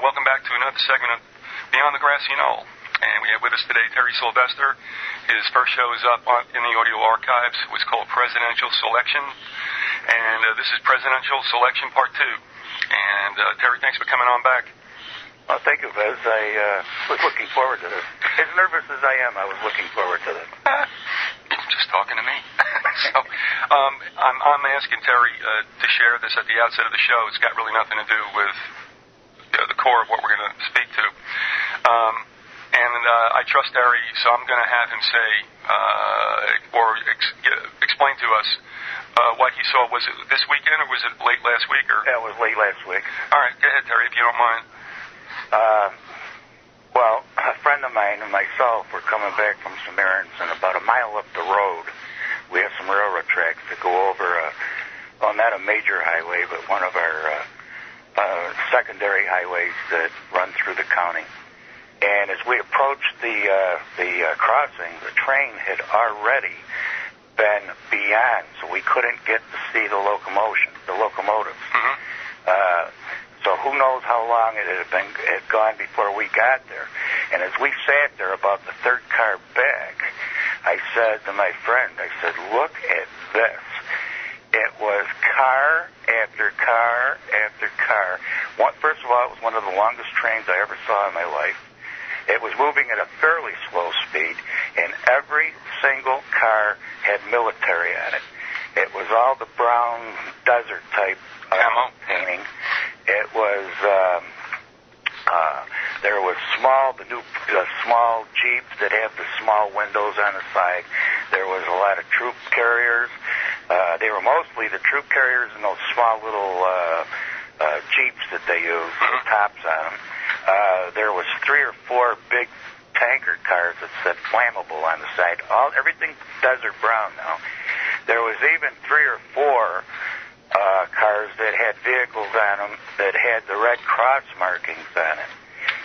welcome back to another segment of Beyond the Grassy Knoll. And we have with us today Terry Sylvester. His first show is up in the audio archives. It was called Presidential Selection. And this is Presidential Selection Part 2. And Terry, thanks for coming on back. Well, thank you, Viz. I was looking forward to this. As nervous as I am, I was looking forward to this. Just talking to me. So, I'm asking Terry to share this at the outset of the show. It's got really nothing to do with the core of what we're going to speak to. I trust Terry, so I'm going to have him say explain to us what he saw. Was it this weekend or was it late last week? Or? Yeah, it was late last week. All right, go ahead, Terry, if you don't mind. Well, a friend of mine and myself were coming back from some errands, and about a mile up the road, we have some railroad tracks that go over, not a major highway, but one of our secondary highways that run through the county. And as we approached the crossing, the train had already been beyond, so we couldn't get to see the locomotives. Mm-hmm. So who knows how long it had gone before we got there. And as we sat there about the third car back, I said to my friend, look at this. It was car after car after car. First of all, it was one of the longest trains I ever saw in my life. It was moving at a fairly slow speed, and every single car had military on it. It was all the brown desert-type painting. It was, there was small Jeeps that have the small windows on the side. There was a lot of troop carriers. They were mostly the troop carriers and those small little Jeeps that they use with tops on them. There was 3 or 4 big tanker cars that said flammable on the side. Everything desert brown now. There was even 3 or 4 cars that had vehicles on them that had the red cross markings on it.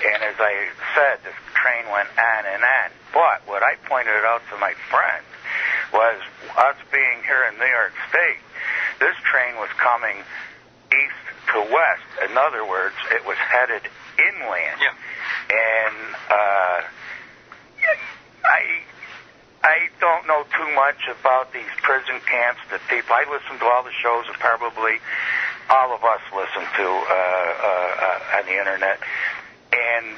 And as I said, the train went on and on. But what I pointed out to my friend was us being here in New York State, this train was coming east to west. In other words, it was headed inland. Yeah. And I don't know too much about these prison camps that people... I listen to all the shows that probably all of us listen to on the internet. And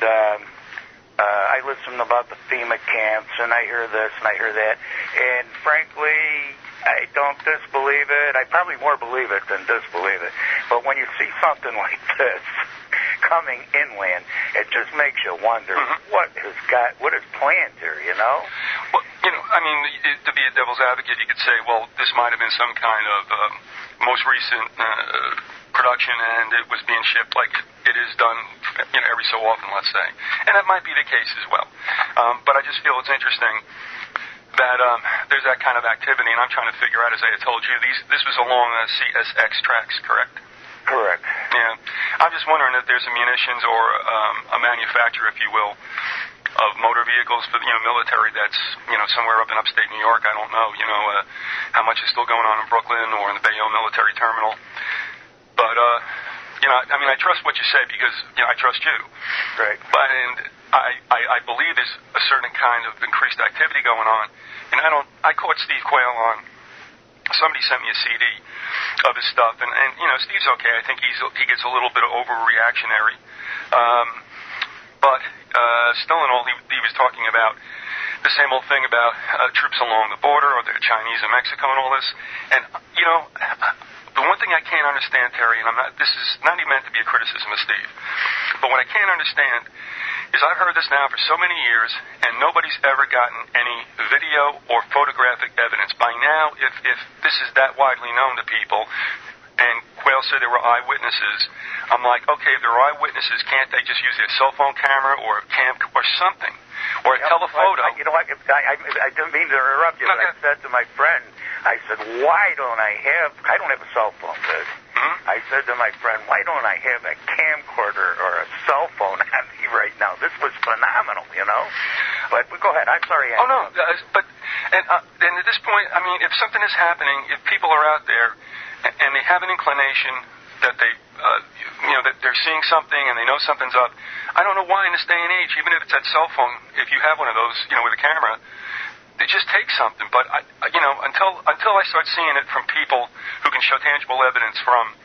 I listen about the FEMA camps, and I hear this and I hear that. And frankly, I don't disbelieve it. I probably more believe it than disbelieve it. But when you see something like this coming inland, it just makes you wonder what is planned here, you know? Well, to be a devil's advocate, you could say, well, this might have been some kind of most recent production, and it was being shipped like it is done, every so often, let's say. And that might be the case as well. But I just feel it's interesting that there's that kind of activity, and I'm trying to figure out, as I had told you, this was along CSX tracks, correct? Correct. Yeah. I'm just wondering if there's a munitions or a manufacturer, if you will, of motor vehicles for military that's somewhere up in upstate New York. I don't know how much is still going on in Brooklyn or in the Bayonne military terminal. But I trust what you say because I trust you. Right. But I believe there's a certain kind of increased activity going on. And I caught Steve Quayle on. Somebody sent me a CD of his stuff, and Steve's okay. I think he gets a little bit of overreactionary. But still in all, he was talking about the same old thing about troops along the border or the Chinese in Mexico and all this. And, the one thing I can't understand, Terry, and this is not even meant to be a criticism of Steve, but what I can't understand is I've heard this now for so many years, and nobody's ever gotten any video or photographic evidence. By now, if this is that widely known to people, and Quayle said there were eyewitnesses, I'm like, okay, if there are eyewitnesses, can't they just use their cell phone camera or a cam or something? Or a telephoto? I didn't mean to interrupt you, but I said to my friend, I said, why don't I have a cell phone, Viz. I said to my friend, why don't I have a camcorder or a cell phone on me right now? This was phenomenal, But go ahead. I'm sorry. Oh, no. But at this point, if something is happening, if people are out there and they have an inclination that they that they're seeing something and they know something's up. I don't know why in this day and age, even if it's that cell phone, if you have one of those, with a camera, they just take something. But until I start seeing it from people who can show tangible evidence from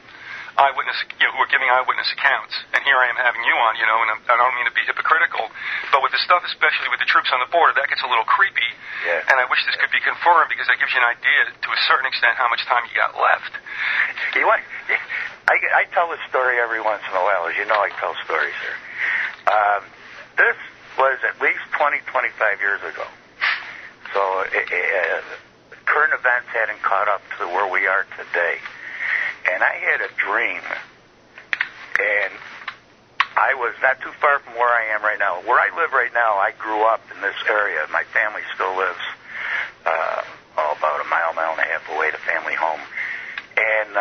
eyewitness, who are giving eyewitness accounts, and here I am having you on, and I don't mean to be hypocritical, but with the stuff, especially with the troops on the border, that gets a little creepy. Yeah. And I wish this could be confirmed because that gives you an idea, to a certain extent, how much time you got left. I tell this story every once in a while. As you know, I tell stories here. This was at least 20, 25 years ago. So current events hadn't caught up to where we are today. And I had a dream, and I was not too far from where I am right now. Where I live right now, I grew up in this area. My family still lives about a mile and a half away, the family home. And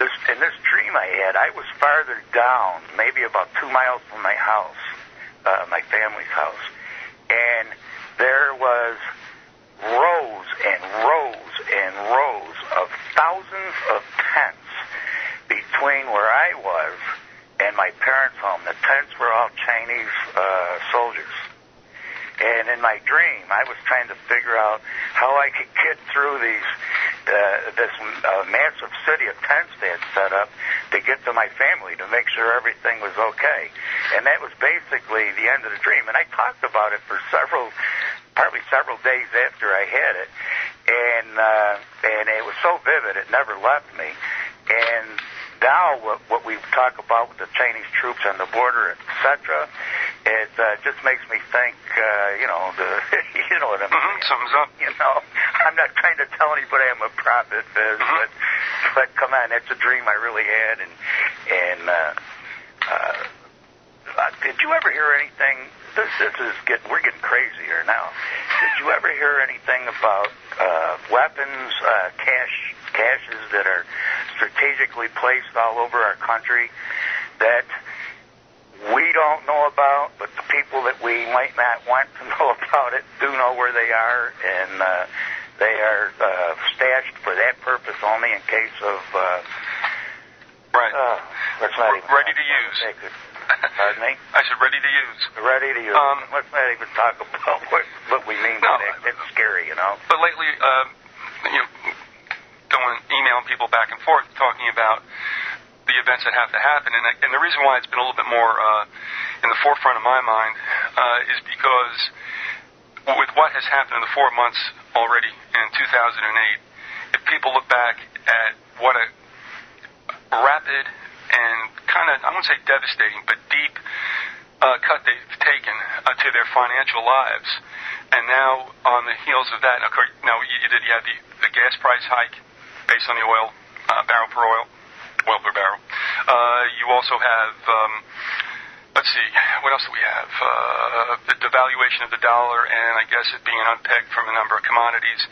in this dream I had, I was farther down, maybe about 2 miles from my house, my family's house. And there was rows and rows and rows of thousands of tents between where I was and my parents' home. The tents were all Chinese soldiers. And in my dream, I was trying to figure out how I could get through this massive city of tents they had set up to get to my family, to make sure everything was okay. And that was basically the end of the dream. And I talked about it for probably several days after I had it. And it was so vivid, it never left me. And now what we talk about with the Chinese troops on the border, etc., it just makes me think, you know what I mean? Something's up. I'm not trying to tell anybody I'm a prophet, Viz, but come on, it's a dream I really had. And did you ever hear anything? We're getting crazy here now. Did you ever hear anything about weapons, caches that are strategically placed all over our country that we don't know about, but the people that we might not want to know about it do know where they are, and they are stashed for that purpose only in case of... right. Let's not even... Ready to use. Pardon me? I said ready to use. Ready to use. Let's not even talk about what we mean by that. It's scary, But lately, going emailing people back and forth, talking about the events that have to happen, and the reason why it's been a little bit more in the forefront of my mind is because with what has happened in the 4 months already in 2008, if people look back at what a rapid and kind of, I wouldn't say devastating, but deep cut they've taken to their financial lives, and now on the heels of that, of course, now you had the gas price hike based on the oil barrel per barrel. You also have, let's see, what else do we have? The devaluation of the dollar, and I guess it being unpegged from a number of commodities.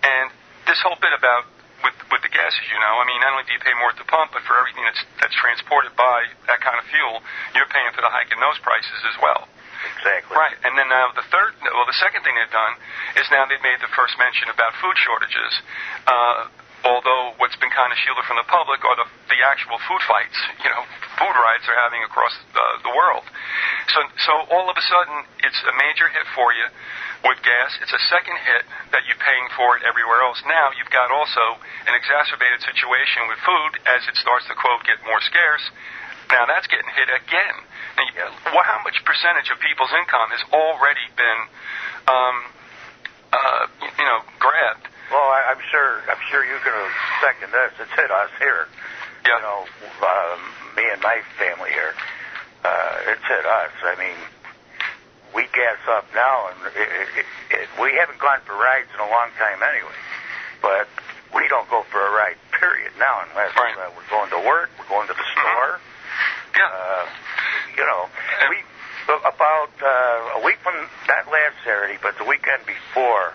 And this whole bit about with the gas, as you know, I mean, not only do you pay more at the pump, but for everything that's transported by that kind of fuel, you're paying for the hike in those prices as well. Exactly. Right. And then now the second thing they've done is now they've made the first mention about food shortages. Although what's been kind of shielded from the public are the actual food fights, food riots they're having across the world. So all of a sudden, it's a major hit for you with gas. It's a second hit that you're paying for it everywhere else. Now you've got also an exacerbated situation with food as it starts to, quote, get more scarce. Now that's getting hit again. Now, how much percentage of people's income has already been, grabbed? Well, I'm sure you can second this. It's hit us here. Yeah. Me and my family here. It's hit us. I mean, we gas up now, and we haven't gone for rides in a long time anyway. But we don't go for a ride, period, now, unless we're going to work, we're going to the store. Yeah. We about a week from, not last Saturday, but the weekend before,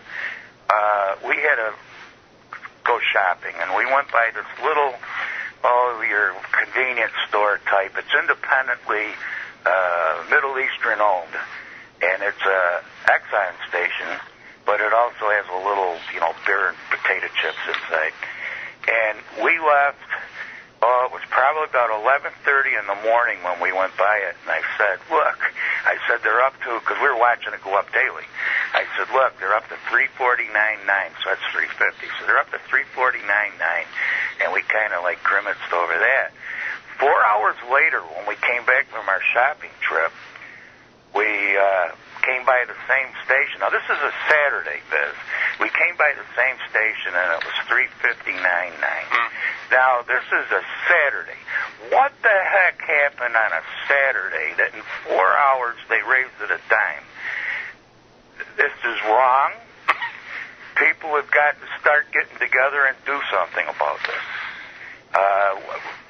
we had to go shopping, and we went by this little, your convenience store type. It's independently Middle Eastern owned, and it's a Exxon station, but it also has a little, beer and potato chips inside. And we left Oh, it was probably about 11:30 in the morning when we went by it, and I said, look, they're up to, because we were watching it go up daily. I said, look, they're up to 349.9, so that's 350. So they're up to 349.9, and we kind of like grimaced over that. 4 hours later, when we came back from our shopping trip, we came by the same station. Now, this is a Saturday, Biz. We came by the same station, and it was 359.9. Now, this is a Saturday. What the heck happened on a Saturday that in 4 hours they raised it a dime? This is wrong. People have got to start getting together and do something about this.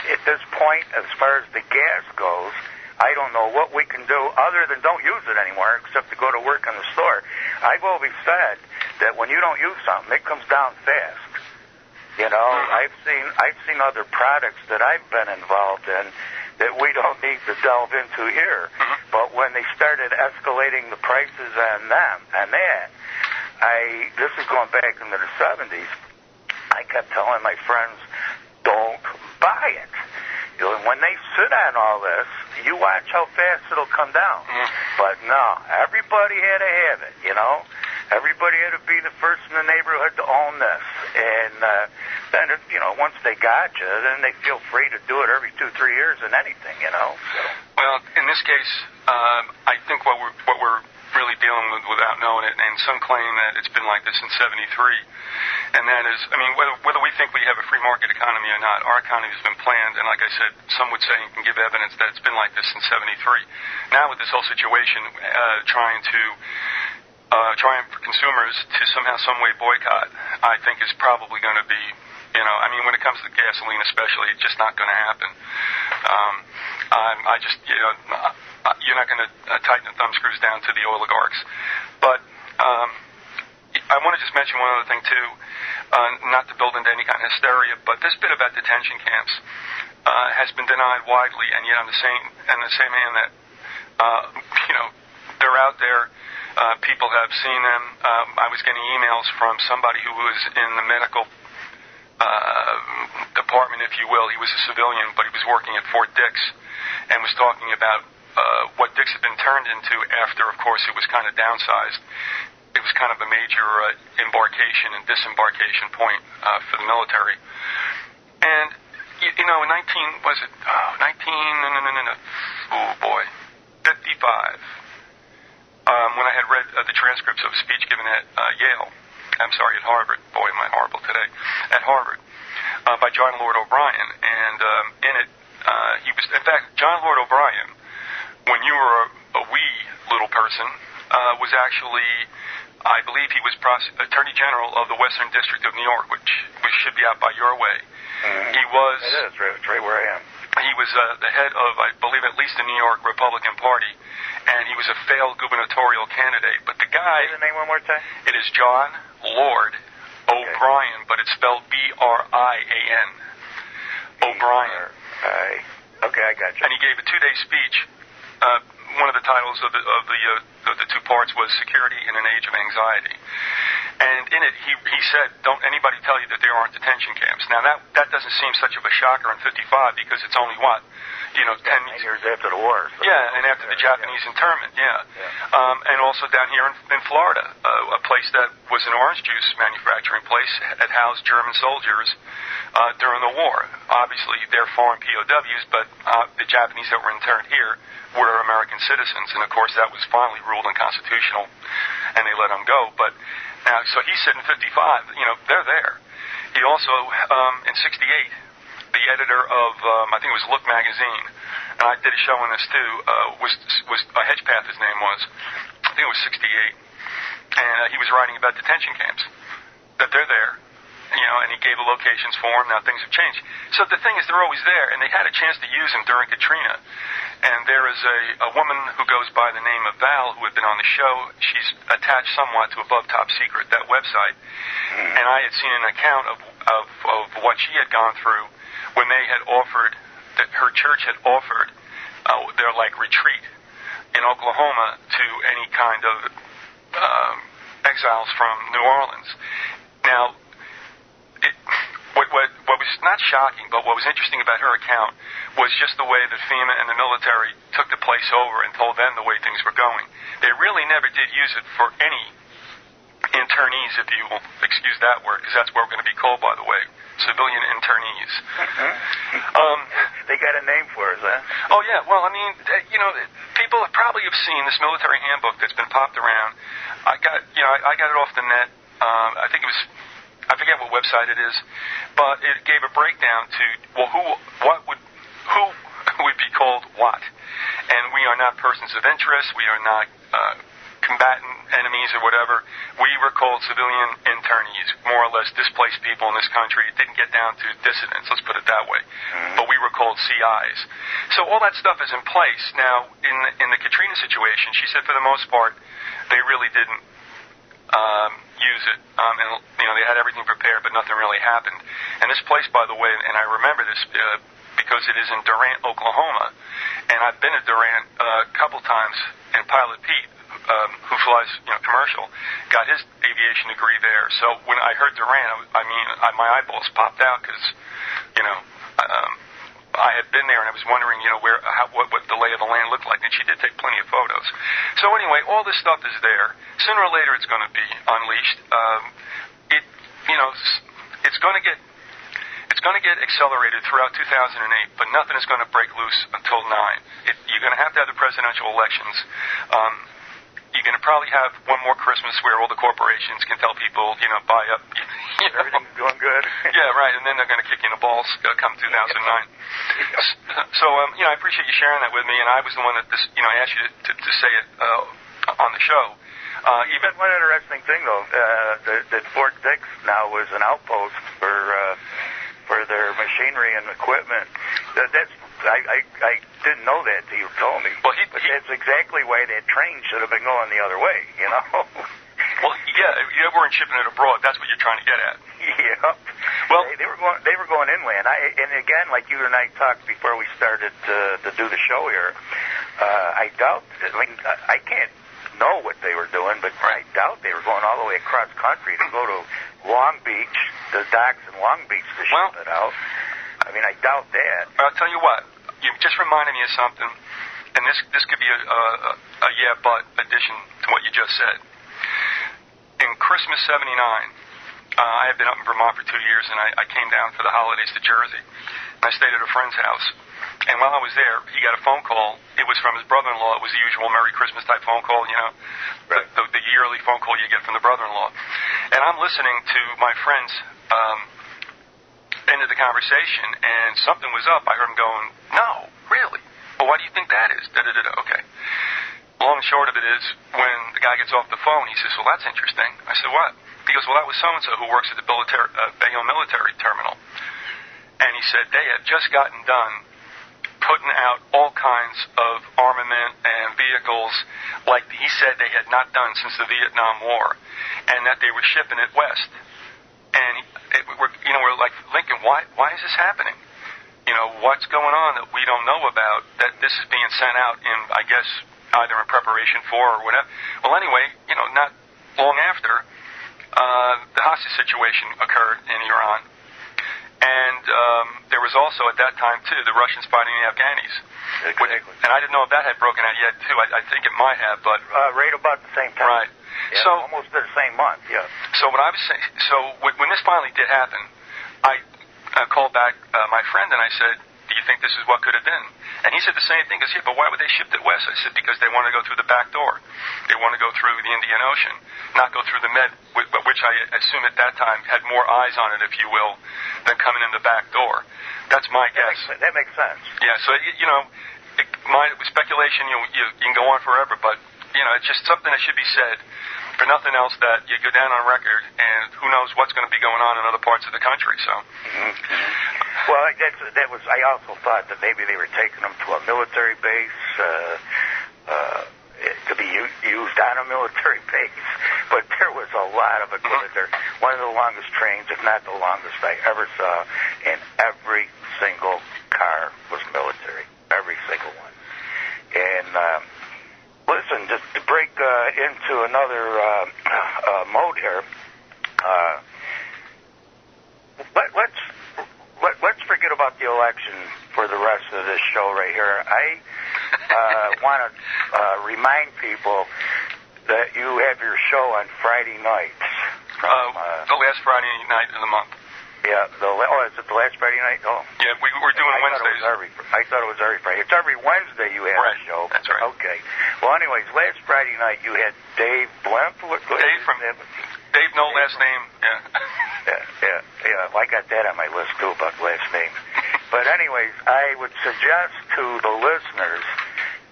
At this point, as far as the gas goes, I don't know what we can do other than don't use it anymore except to go to work in the store. I've always said that when you don't use something, it comes down fast. You know, I've seen other products that I've been involved in that we don't need to delve into here. But when they started escalating the prices on them, and that, this is going back into the 70s, I kept telling my friends, don't buy it. You know, and when they sit on all this, you watch how fast it'll come down. But no, everybody had to have it, you know. Everybody had to be the first in the neighborhood to own this. And then, you know, once they got you, then they feel free to do it every 2-3 years in anything, you know. So. Well, in this case, I think what we're really dealing with without knowing it, and some claim that it's been like this since '73, and that is, I mean, whether we think we have a free market economy or not, our economy has been planned, and like I said, some would say you can give evidence that it's been like this since '73. Now with this whole situation, trying for consumers to somehow, some way boycott, I think is probably going to be, you know, I mean, when it comes to gasoline especially, it's just not going to happen. You're not going to tighten the thumb screws down to the oligarchs. But I want to just mention one other thing, too, not to build into any kind of hysteria, but this bit about detention camps has been denied widely, and yet on the same hand that, you know, they're out there. People have seen them. I was getting emails from somebody who was in the medical department, if you will. He was a civilian, but he was working at Fort Dix and was talking about what Dix had been turned into after, of course, it was kind of downsized. It was kind of a major embarkation and disembarkation point for the military. And, you know, in 55, when I had read the transcripts of a speech given at at Harvard, boy, am I horrible today, at Harvard, by John Lord O'Brien. And in it, he was, in fact, John Lord O'Brien, when you were a wee little person, was actually, I believe he was Attorney General of the Western District of New York, which should be out by your way. He was... It is, it's right where I am. He was the head of, I believe, at least the New York Republican Party, and he was a failed gubernatorial candidate. But the guy... Say the name one more time? It is John Lord O'Brien, but it's spelled B-R-I-A-N. O'Brien. Okay, I got you. And he gave a 2-day speech. One of the titles of the two parts was Security in an Age of Anxiety. And in it, he said, don't anybody tell you that there aren't detention camps. Now, that doesn't seem such of a shocker in 55 because it's only, 10 years after the war. So yeah, and after the Japanese internment, and also down here in Florida, a place that was an orange juice manufacturing place that housed German soldiers during the war. Obviously, they're foreign POWs, but the Japanese that were interned here were American citizens, and of course that was finally ruled unconstitutional, and they let them go. But now, so he said in 55, they're there. He also, in 68, the editor of, I think it was Look magazine, and I did a show on this too, was Hedgepath, his name was. I think it was 68. And he was writing about detention camps, that they're there, and he gave the locations for them. Now things have changed. So the thing is, they're always there, and they had a chance to use them during Katrina. And there is a woman who goes by the name of Val, who had been on the show. She's attached somewhat to Above Top Secret, that website. And I had seen an account of what she had gone through when they had offered, that her church had offered their retreat in Oklahoma to any kind of exiles from New Orleans. Now, what was not shocking, but what was interesting about her account was just the way that FEMA and the military took the place over and told them the way things were going. They really never did use it for any internees, if you will excuse that word, because that's what we're going to be called, by the way, civilian internees. They got a name for us, huh? Oh, yeah. Well, I mean, people probably have seen this military handbook that's been popped around. I got it off the net. I think it was, I forget what website it is, but it gave a breakdown to, well, who would be called what. And we are not persons of interest. We are not combatant enemies or whatever. We were called civilian internees, more or less displaced people in this country. It didn't get down to dissidents, let's put it that way. But we were called CIs. So all that stuff is in place. Now, in the Katrina situation, she said for the most part, they really didn't use it. And, they had everything prepared, but nothing really happened. And this place, by the way, and I remember this because it is in Durant, Oklahoma, and I've been at Durant a couple times, and Pilot Pete, who flies, commercial, got his aviation degree there. So when I heard Durant, my eyeballs popped out because, I had been there and I was wondering, what the lay of the land looked like, and she did take plenty of photos. So anyway, all this stuff is there. Sooner or later, it's going to be unleashed. It's going to get accelerated throughout 2008, but nothing is going to break loose until 9. You're going to have the presidential elections. You're going to probably have one more Christmas where all the corporations can tell people, buy up. Everything's going good. Yeah, right, and then they're going to kick you in the balls come 2009. So, I appreciate you sharing that with me, and I was the one that, I asked you to say it on the show. Even one interesting thing, though, that Fort Dix now is an outpost for their machinery and equipment. I didn't know that till you told me. Well, but that's exactly why that train should have been going the other way, Well, yeah, you weren't shipping it abroad. That's what you're trying to get at. Yeah. Well, they were going inland. And again, like you and I talked before we started to do the show here, I doubt. I can't know what they were doing, but I doubt they were going all the way across country to go to Long Beach, the docks in Long Beach to ship it out. I doubt that. I'll tell you what. You just reminded me of something, and this could be a yeah, but addition to what you just said. In Christmas '79, I had been up in Vermont for 2 years, and I came down for the holidays to Jersey. And I stayed at a friend's house. And while I was there, he got a phone call. It was from his brother-in-law. It was the usual Merry Christmas type phone call, right. the yearly phone call you get from the brother-in-law. And I'm listening to my friend's end of the conversation, and something was up. I heard him going, "No, really? Well, why do you think that is?" Da-da-da-da. Okay. Long and short of it is, when the guy gets off the phone, he says, "Well, that's interesting." I said, "What?" He goes, "Well, that was so-and-so who works at the Bayonne military terminal." And he said, they had just gotten done putting out all kinds of armament and vehicles like he said they had not done since the Vietnam War, and that they were shipping it west. And we're like, Lincoln, why is this happening? What's going on that we don't know about, that this is being sent out in, I guess, either in preparation for or whatever. Well, anyway, not long after, the hostage situation occurred in Iran. And there was also, at that time, too, the Russians fighting the Afghanis. Exactly. And I didn't know if that had broken out yet, too. I think it might have, but... right about the same time. Right. Yeah, so almost the same month, yeah. So what I was saying... So when this finally did happen, I called back my friend and I said, "Do you think this is what could have been?" And he said the same thing. He goes, "Yeah, but why would they ship it west?" I said, "Because they want to go through the back door. They want to go through the Indian Ocean, not go through the Med, which I assume at that time had more eyes on it, if you will, than coming in the back door." That's my guess. That makes sense. Yeah, so, speculation, you can go on forever, but, it's just something that should be said. For nothing else, that you go down on record, and who knows what's going to be going on in other parts of the country, so... Mm-hmm. Well, that was. I also thought that maybe they were taking them to a military base, to be used on a military base, but there was a lot of equipment there. One of the longest trains, if not the longest I ever saw, and every single car was military. Every single one. And... listen, just to break into another about the election for the rest of this show right here. I want to remind people that you have your show on Friday nights. The last Friday night of the month. Yeah, is it the last Friday night? Oh. Yeah, we're doing Wednesdays. I thought it was every Friday. It's every Wednesday you have a show. That's right. Okay. Well, anyways, last Friday night you had Dave Blimp. Dave, no last name. Yeah. Well, I got that on my list too about last name. But anyways, I would suggest to the listeners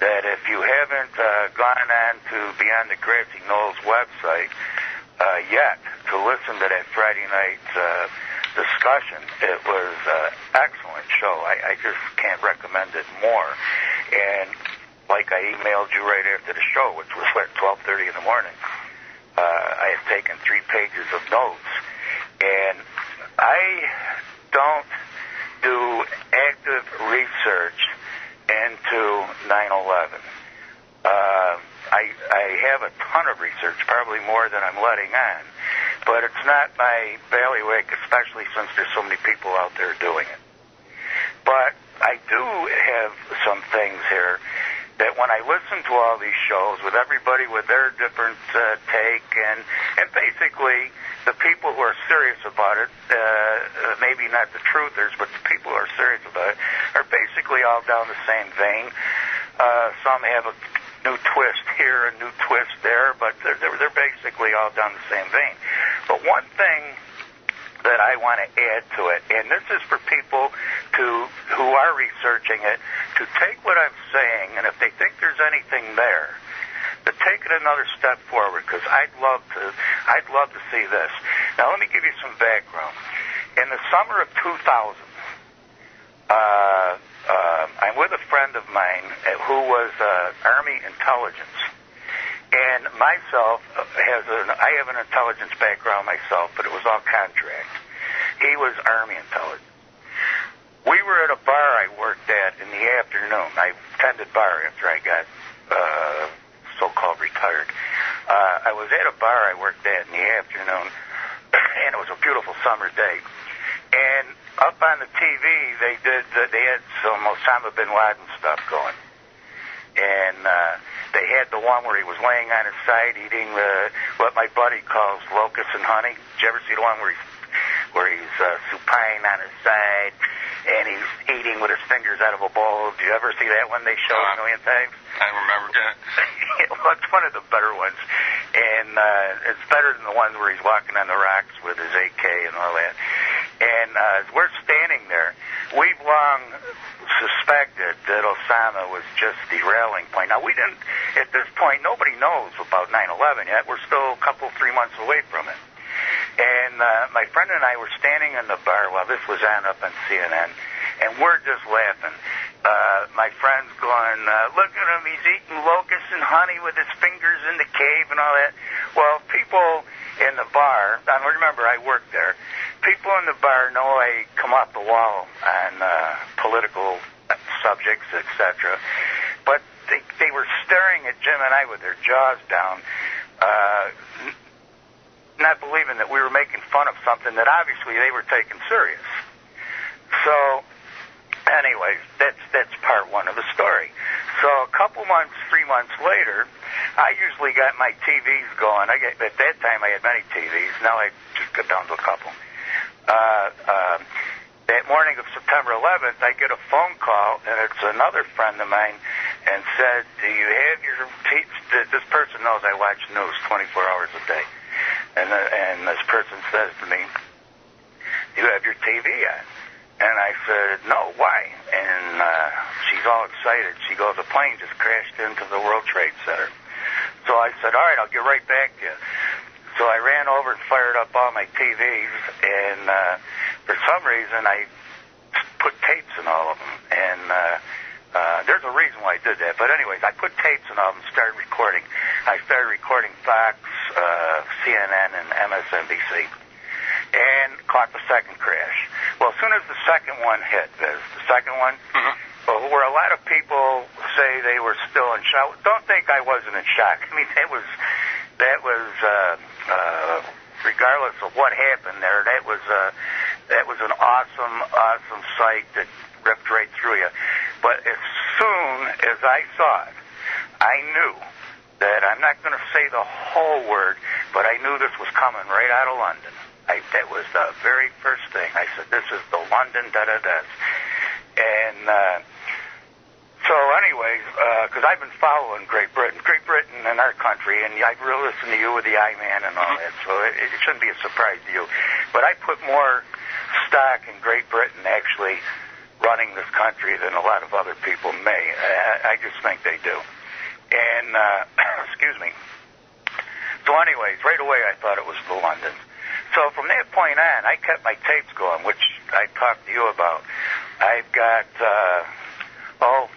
that if you haven't gone on to Beyond the Grassy Knoll's website yet to listen to that Friday night discussion, it was an excellent show. I just can't recommend it more. And like I emailed you right after the show, which was at 12:30 in the morning, I had taken 3 pages of notes. And I don't do active research into 9/11. I have a ton of research, probably more than I'm letting on, but it's not my bailiwick, especially since there's so many people out there doing it. But I do have some things here that when I listen to all these shows with everybody with their different take, and basically the people who are serious about it, maybe not the truthers, but the people who are serious about it, are basically all down the same vein. Some have a new twist here, a new twist there, but they're basically all down the same vein. But one thing that I want to add to it, and this is for people who are researching it, to take what I'm saying, and if they think there's anything there, to take it another step forward, because I'd love to see this. Now, let me give you some background. In the summer of 2000, I'm with a friend of mine who was Army intelligence, and myself I have an intelligence background myself, but it was all contract. He was Army intelligence. We were at a bar I worked at in the afternoon. I attended bar after I got so-called retired. I was at a bar I worked at in the afternoon, and it was a beautiful summer day. And up on the TV, they had some Osama bin Laden stuff going. And they had the one where he was laying on his side eating what my buddy calls locusts and honey. Did you ever see the one where he's supine on his side and he's eating with his fingers out of a bowl? Did you ever see that one they showed a million times? I remember that. Well, it's one of the better ones. And it's better than the one where he's walking on the rocks with his AK and all that. And we're standing there. We've long suspected that Osama was just the rallying point. Now, we didn't, at this point, nobody knows about 9/11 yet. We're still a couple, 3 months away from it. And my friend and I were standing in the bar while this was on up on CNN, and we're just laughing. My friend's going, look at him, he's eating locusts and honey with his fingers in the cave and all that. Well, people in the bar, and remember I worked there, people in the bar know I come off the wall on political subjects, etc. But they were staring at Jim and I with their jaws down, not believing that we were making fun of something that obviously they were taking serious. So, anyways, that's part one of the story. So a couple months, 3 months later, I usually got my TVs going. At that time, I had many TVs. Now I just got down to a couple. That morning of September 11th, I get a phone call, and it's another friend of mine, and said, do you have your this person knows I watch news 24 hours a day. And this person says to me, do you have your TV on? And I said, no, why? And she's all excited. She goes, a plane just crashed into the World Trade Center. So I said, all right, I'll get right back to you. So I ran over and fired up all my TVs, and for some reason I put tapes in all of them. And there's a reason why I did that. But anyways, I put tapes in all of them and started recording. I started recording Fox, CNN, and MSNBC. And caught the second crash. Well, as soon as the second one hit, the second one, where a lot of people say they were still in shock. Don't think I wasn't in shock. I mean, that was regardless of what happened there, that was that was an awesome sight that ripped right through you. But as soon as I saw it, I knew that I'm not going to say the whole word, but I knew this was coming right out of London. That was the very first thing. I said, this is the London da-da-das. And so anyways, because I've been following Great Britain and our country, and I've really listened to you with the I-Man and all that, so it shouldn't be a surprise to you. But I put more stock in Great Britain actually running this country than a lot of other people may. I just think they do. And, excuse me. So anyways, right away I thought it was the London. So from that point on, I kept my tapes going, which I talked to you about. I've got,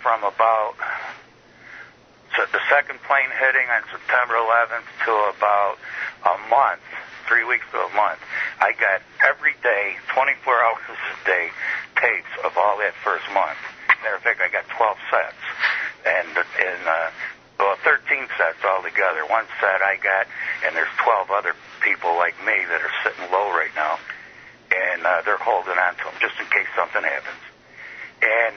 from about the second plane hitting on September 11th to about a month, 3 weeks to a month, I got every day, 24 hours a day, tapes of all that first month. Matter of fact, I got 12 sets. And 13 sets altogether. One set I got, and there's 12 other people like me that are sitting low right now, and they're holding on to them just in case something happens. And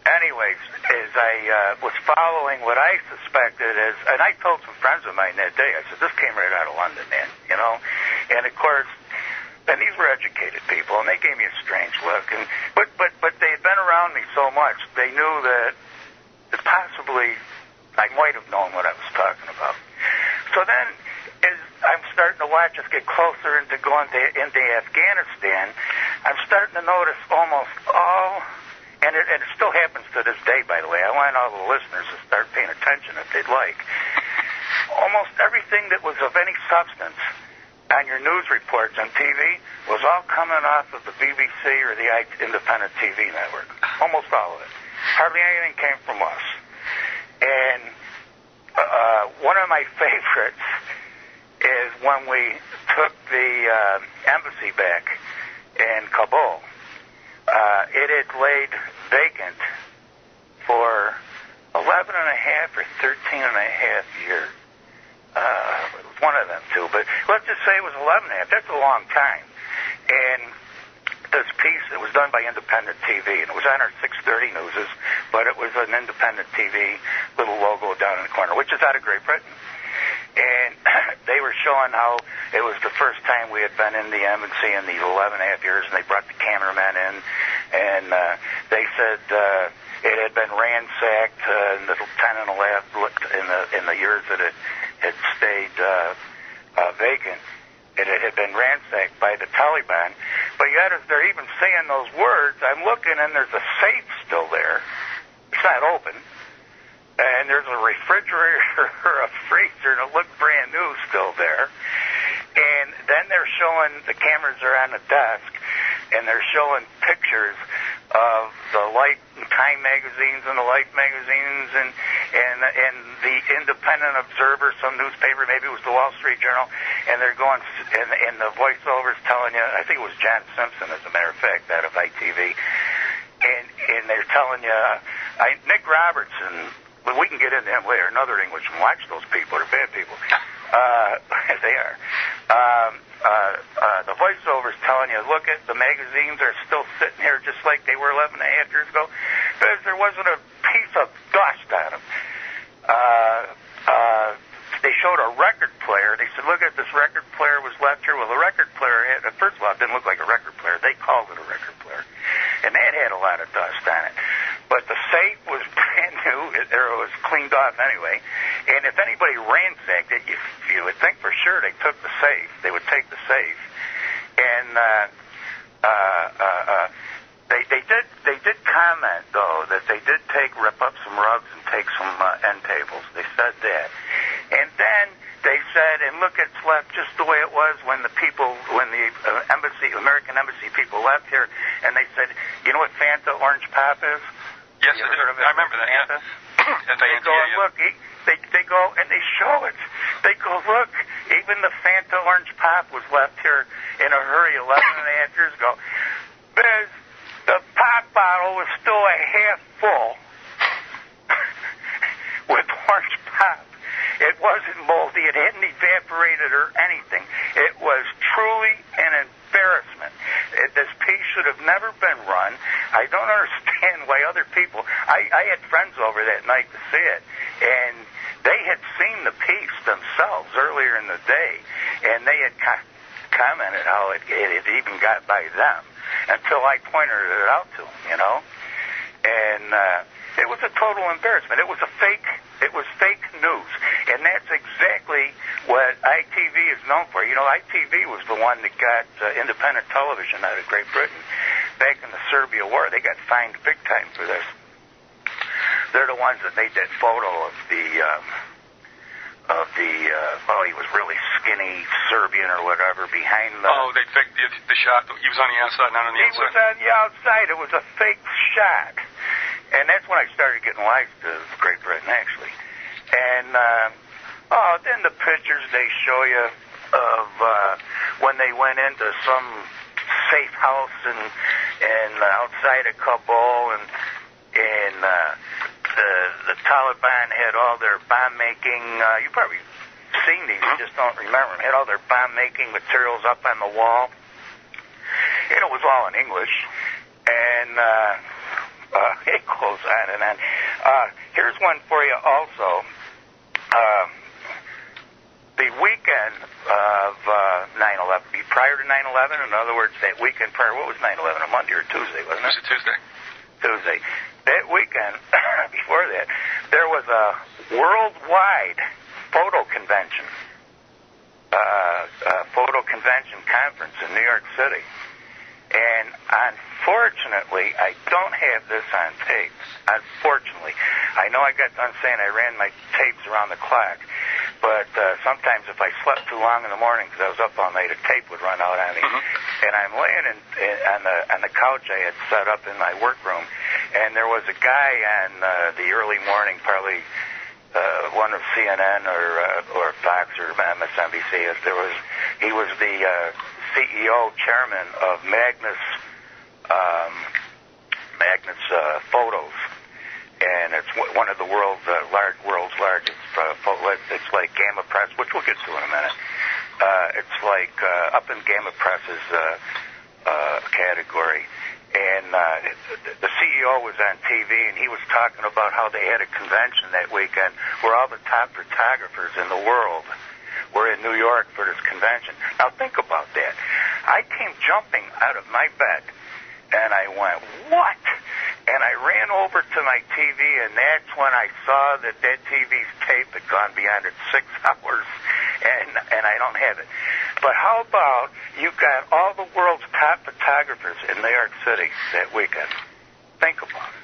anyways, as I was following what I suspected is, and I told some friends of mine that day, I said, this came right out of London, man, you know? And of course, and these were educated people, and they gave me a strange look. And but they had been around me so much, they knew that possibly I might have known what I was talking about. So then, as I'm starting to watch us get closer into going into Afghanistan, I'm starting to notice almost all, and it still happens to this day, by the way. I want all the listeners to start paying attention if they'd like. Almost everything that was of any substance on your news reports on TV was all coming off of the BBC or the independent TV network. Almost all of it. Hardly anything came from us. And one of my favorites is when we took the embassy back in Kabul. It had laid vacant for 11 and a half or 13 and a half years. It was one of them, too. But let's just say it was 11 and a half. That's a long time. And this piece, it was done by independent TV, and it was on our 6:30 newses, but it was an independent TV, little logo down in the corner, which is out of Great Britain. And they were showing how it was the first time we had been in the embassy in these 11 and a half years, and they brought the cameraman in, and they said it had been ransacked in the 10 and 11 in the years that it had stayed vacant. It had been ransacked by the Taliban. But yet, as they're even saying those words, I'm looking and there's a safe still there. It's not open. And there's a refrigerator or a freezer, and it looked brand new still there. And then they're showing, the cameras are on the desk, and they're showing pictures of the Life and Time magazines and the Life magazines and the Independent Observer, some newspaper, maybe it was the Wall Street Journal, and they're going, and the voiceover's telling you, I think it was John Simpson, as a matter of fact, out of ITV, and they're telling you, Nick Robertson, but we can get into him later, another Englishman, watch those people, they're bad people. They are. The voiceover's telling you, look at the magazines are still sitting here just like they were 11 and a half years ago, because there wasn't a piece of dust on them. They showed a record player. They said, look at this record player was left here. Well, the record player had, first of all, it didn't look like a record player. They called it a record player. And that had a lot of dust on it. But the safe was brand new. It was cleaned off anyway. And if anybody ransacked it, you would think for sure they took the safe. They would take the safe. And they did comment, though, that they did rip up some rugs and take some end tables. They said that. And then they said, and look, it's left just the way it was when the American embassy people left here, and they said, you know what Fanta Orange Pop is? Yes, I remember that, Fanta? Yeah. They go, and look, they go, and they show it. They go, look, even the Fanta Orange Pop was left here in a hurry 11 and a half years ago. The pop bottle was still a half full with orange pop. It wasn't moldy. It hadn't evaporated or anything. It was truly an embarrassment. This piece should have never been run. I don't understand why other people... I had friends over that night to see it, and they had seen the piece themselves earlier in the day, and they had commented how it even got by them until I pointed it out to them, you know? And it was a total embarrassment. It was fake news, and that's exactly what ITV is known for. You know, ITV was the one that got independent television out of Great Britain back in the Serbia War. They got fined big time for this. They're the ones that made that photo of the he was really skinny Serbian or whatever behind the... Oh, they faked the shot. He was on the outside, not on the inside. He was on the outside. It was a fake shot. And that's when I started getting wise to Great Britain, actually. And, then the pictures they show you of when they went into some safe house and outside of Kabul, and the Taliban had all their bomb-making, you probably seen these, you just don't remember them, had all their bomb-making materials up on the wall. And it was all in English. And it goes on and on. Here's one for you also. The weekend of 9/11, prior to 9/11, in other words, that weekend prior, what was 9/11, a Monday or Tuesday, wasn't it? It was a Tuesday. Tuesday. That weekend, before that, there was a worldwide photo convention conference in New York City. And unfortunately, I don't have this on tape. Unfortunately. I know I got done saying I ran my tapes around the clock, but sometimes if I slept too long in the morning because I was up all night, a tape would run out on me. And I'm laying on the couch I had set up in my workroom, and there was a guy on the early morning, probably one of CNN or Fox or MSNBC. He was the CEO, chairman of Magnus Photos, and it's one of the world's largest it's like Gamma Press, which we'll get to in a minute. It's like up in Gamma Press's category. And the CEO was on TV, and he was talking about how they had a convention that weekend where all the top photographers in the world were in New York for this convention. Now think about that. I came jumping out of my bed, and I went, what? And I ran over to my TV, and that's when I saw that TV's tape had gone beyond its 6 hours, and I don't have it. But how about you got all the world's top photographers in New York City that weekend? Think about it.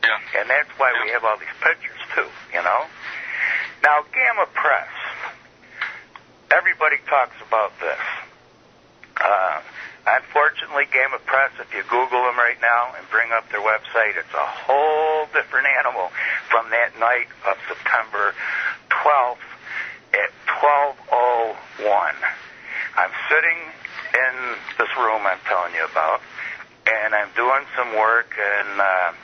Yeah. And that's why we have all these pictures, too, you know? Now, Gamma Press. Everybody talks about this. Unfortunately, Gamma Press, if you Google them right now and bring up their website, it's a whole different animal from that night of September 12th at 12:01. I'm sitting in this room I'm telling you about, and I'm doing some work, and I'm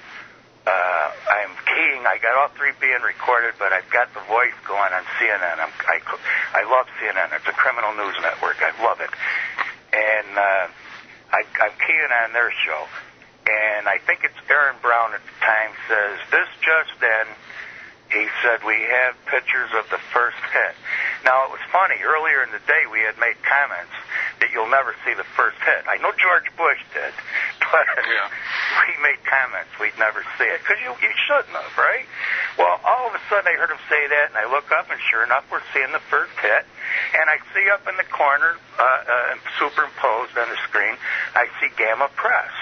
keying. I got all 3 being recorded, but I've got the voice going on CNN. I love CNN. It's a criminal news network. I love it. And I'm keying on their show. And I think it's Aaron Brown at the time says, this just then, he said, we have pictures of the first hit. Now, it was funny. Earlier in the day, we had made comments that you'll never see the first hit. I know George Bush did, but we made comments we'd never see it. Because you shouldn't have, right? Well, all of a sudden, I heard him say that, and I look up, and sure enough, we're seeing the first hit. And I see up in the corner, superimposed on the screen, I see Gamma Press.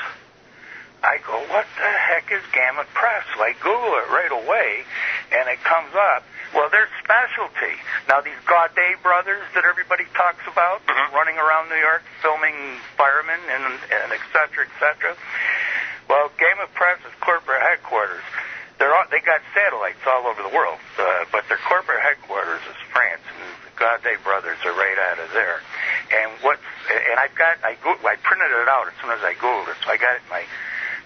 I go, what the heck is Gamma Press? So I Google it right away, and it comes up. Well, their specialty. Now, these Gaudet brothers that everybody talks about, running around New York, filming firemen and et cetera, et cetera. Well, Gamma Press is corporate headquarters. They got satellites all over the world, but their corporate headquarters is France, and the Gaudet brothers are right out of there. And I printed it out as soon as I Googled it, so I got it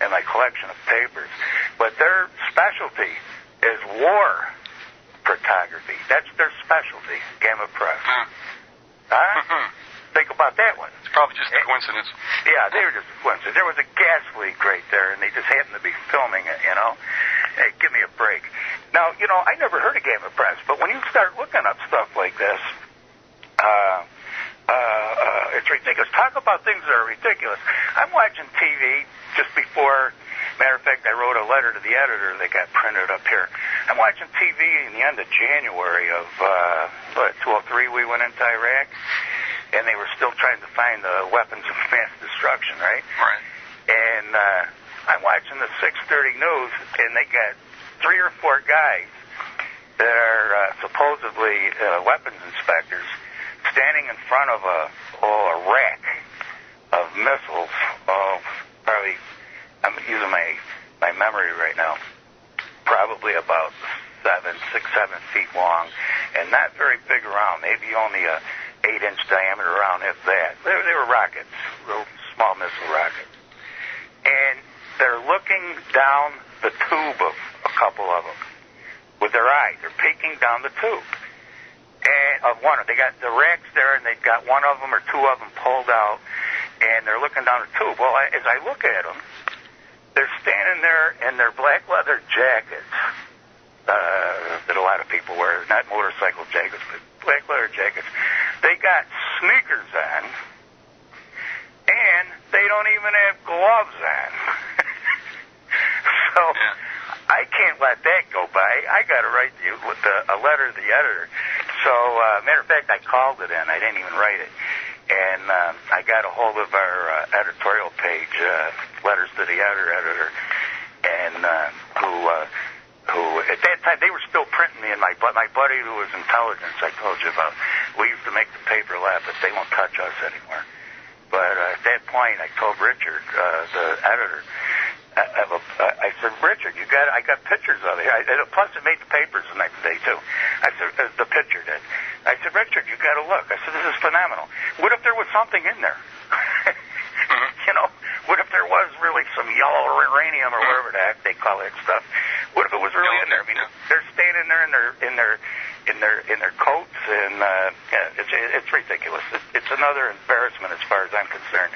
in my collection of papers. But their specialty is war photography. That's their specialty, Gamma Press. Think about that one. It's probably just a coincidence. Yeah, they were just a coincidence. There was a gas leak right there, and they just happened to be filming it, you know. Hey, give me a break. Now, you know, I never heard of Game of Press, but when you start looking up stuff like this, it's ridiculous. Talk about things that are ridiculous. I'm watching TV just before. Matter of fact, I wrote a letter to the editor that got printed up here. I'm watching TV in the end of January of 2003. We went into Iraq, and they were still trying to find the weapons of mass destruction, right? Right. And I'm watching the 6:30 news, and they got 3 or 4 guys that are supposedly weapons inspectors standing in front of a rack of missiles. Probably, I'm using my memory right now, probably about 6, 7 feet long, and not very big around, maybe only a 8-inch diameter around, if that. They were rockets, real small missile rockets. And they're looking down the tube of a couple of them with their eyes. They're peeking down the tube. And of one, they got the racks there, and they've got one of them or 2 of them pulled out, and they're looking down the tube. Well, as I look at them, they're standing there in their black leather jackets that a lot of people wear, not motorcycle jackets, but black leather jackets. They got sneakers on, and they don't even have gloves on. So I can't let that go by. I got to write you with a letter to the editor. So, matter of fact, I called it in. I didn't even write it. And I got a hold of our editorial page, letters to the editor, and who at that time, they were still printing me, and my buddy who was intelligence, I told you about, we used to make the paper laugh, but they won't touch us anymore. But at that point, I told Richard, the editor, I said, Richard, I got pictures of it. Plus, it made the papers the next day, too. I said, the picture did. I said, Richard, you got to look. I said, this is phenomenal. What if there was something in there? You know, what if there was really some yellow uranium or whatever the heck they call that stuff? What if it was really in there? I mean, they're standing there in their coats, and it's ridiculous. It's another embarrassment as far as I'm concerned.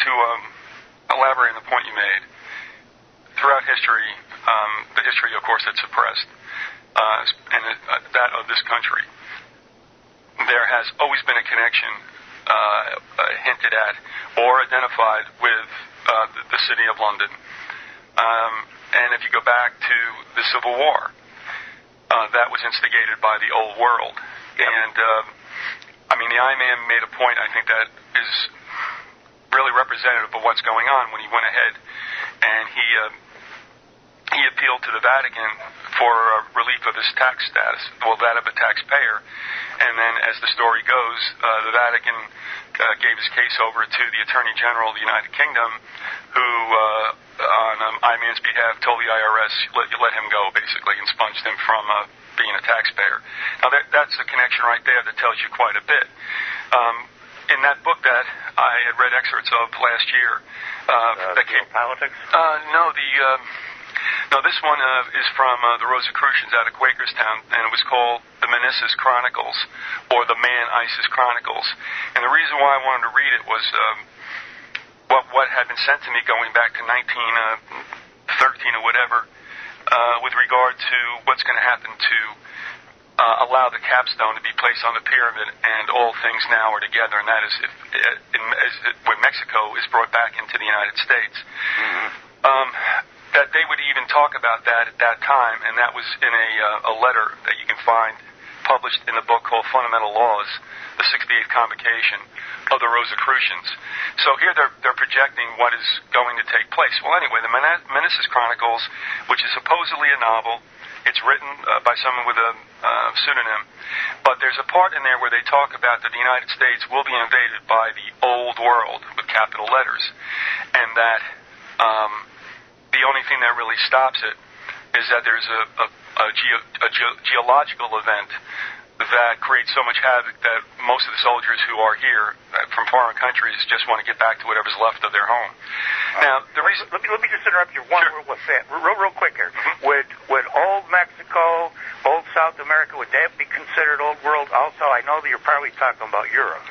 To elaborate on the point you made, throughout history, the history, of course, that's suppressed, and that of this country, there has always been a connection hinted at or identified with the city of London. And if you go back to the Civil War, that was instigated by the old world. Yep. And, I mean, the I-Man made a point, I think, that is really representative of what's going on when he went ahead and he appealed to the Vatican for relief of his tax status, well, that of a taxpayer. And then, as the story goes, the Vatican gave his case over to the Attorney General of the United Kingdom, who, on I-Man's behalf, told the IRS, let him go, basically, and sponged him from being a taxpayer. Now, that's a connection right there that tells you quite a bit. In that book that I had read excerpts of last year, that came politics. No, this one is from the Rosicrucians out of Quakerstown, and it was called the Meneses Chronicles, or the Man-Isis Chronicles. And the reason why I wanted to read it was what had been sent to me going back to 1913 or whatever, with regard to what's going to happen to allow the capstone to be placed on the pyramid, and all things now are together, and that is when Mexico is brought back into the United States. Mm-hmm. That they would even talk about that at that time, and that was in a letter that you can find published in a book called Fundamental Laws, the 68th Convocation of the Rosicrucians. So here they're projecting what is going to take place. Well, anyway, the Meneses Chronicles, which is supposedly a novel, it's written by someone with a pseudonym, but there's a part in there where they talk about that the United States will be invaded by the old world with capital letters, and that the only thing that really stops it is that there's a geological event that creates so much havoc that most of the soldiers who are here from foreign countries just want to get back to whatever's left of their home. Now, the reason... Let me just interrupt you real quick here. Mm-hmm. Would old Mexico, old South America, would that be considered Old World? Also, I know that you're probably talking about Europe.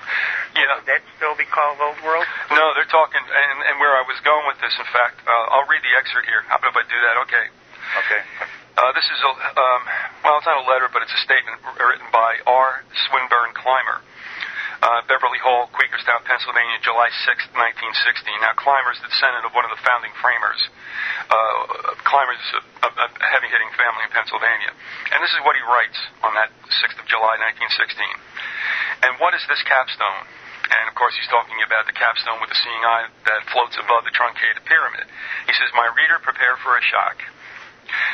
Yeah. Would that still be called Old World? No, they're talking, and where I was going with this, in fact, I'll read the excerpt here. How about if I do that? Okay. Okay. This is well, it's not a letter, but it's a statement written by R. Swinburne Clymer. Beverly Hall, Quakerstown, Pennsylvania, July 6, 1916. Now, Clymer is the descendant of one of the founding framers. Clymer is a heavy-hitting family in Pennsylvania. And this is what he writes on that 6th of July, 1916. And what is this capstone? And, of course, he's talking about the capstone with the seeing eye that floats above the truncated pyramid. He says, "My reader, prepare for a shock.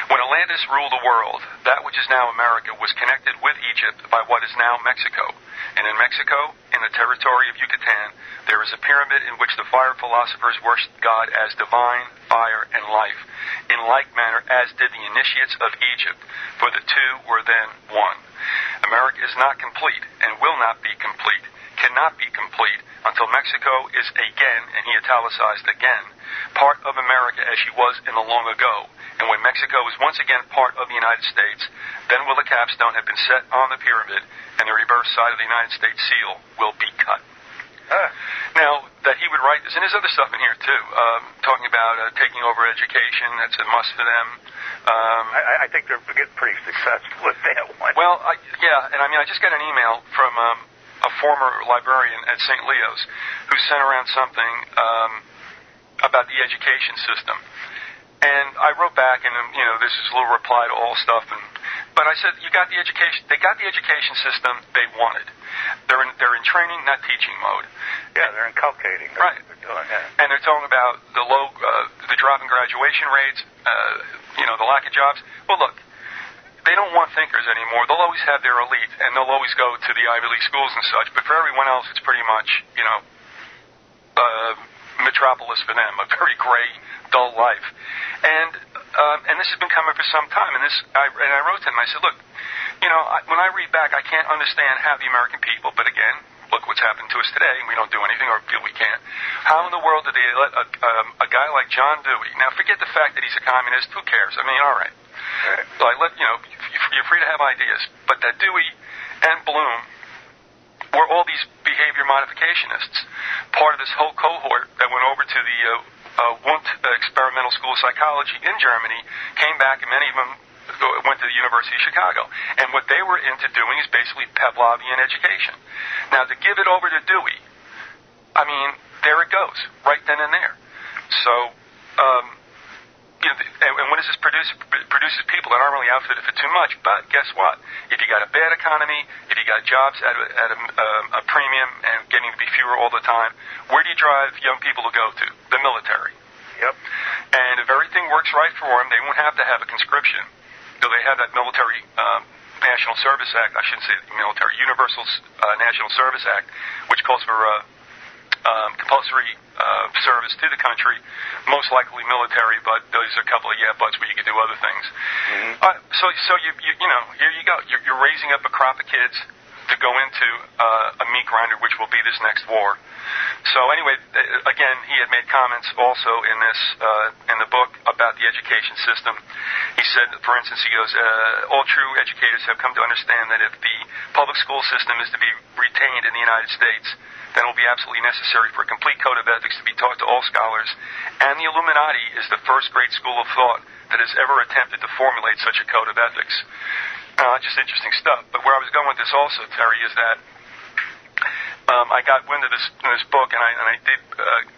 When Atlantis ruled the world, that which is now America was connected with Egypt by what is now Mexico. And in Mexico, in the territory of Yucatan, there is a pyramid in which the fire philosophers worshipped God as divine, fire, and life, in like manner as did the initiates of Egypt, for the two were then one. America is not complete, and will not be complete, cannot be complete, until Mexico is again," and he italicized again, "part of America as she was in the long ago. And when Mexico is once again part of the United States, then will the capstone have been set on the pyramid, and the reverse side of the United States seal will be cut." Now, that he would write this, and there's other stuff in here too, talking about taking over education. That's a must for them. I think they're getting pretty successful with that one. Well, yeah, and I mean, I just got an email from a former librarian at St. Leo's who sent around something about the education system. And I wrote back, and this is a little reply to all stuff. But I said, you got the education. They got the education system they wanted. They're in training, not teaching mode. Yeah, they're inculcating. Right. They're doing, yeah. And they're talking about the drop in graduation rates, the lack of jobs. Well, look, they don't want thinkers anymore. They'll always have their elite, and they'll always go to the Ivy League schools and such. But for everyone else, it's pretty much, metropolis for them, a very gray, dull life. And this has been coming for some time. And I wrote to him. I said, look, when I read back, I can't understand how the American people, but again, look what's happened to us today, and we don't do anything or feel we can't. How in the world did they let a guy like John Dewey? Now, forget the fact that he's a communist. Who cares? I mean, all right. So you're free to have ideas, but that Dewey and Bloom were all these behavior modificationists, part of this whole cohort that went over to the Wundt Experimental School of Psychology in Germany, came back, and many of them went to the University of Chicago. And what they were into doing is basically Pavlovian education. Now, to give it over to Dewey, I mean, there it goes, right then and there. So, and what does this produce? It produces people that aren't really outfitted for too much. But guess what? If you got a bad economy, if you got jobs at a premium and getting to be fewer all the time, where do you drive young people to go to? The military. Yep. And if everything works right for them, they won't have to have a conscription. So they have that military National Service Act. I shouldn't say military, Universal National Service Act, which calls for compulsory service to the country, most likely military, but there's a couple of buts where you can do other things. Mm-hmm. So you here you go. You're raising up a crop of kids to go into a meat grinder, which will be this next war. So anyway, again, he had made comments also in this in the book about the education system. He said, for instance, he goes, all true educators have come to understand that if the public school system is to be retained in the United States, then it will be absolutely necessary for a complete code of ethics to be taught to all scholars, and the Illuminati is the first great school of thought that has ever attempted to formulate such a code of ethics. Just interesting stuff. But where I was going with this also, Terry, is that I got wind of this book, and I did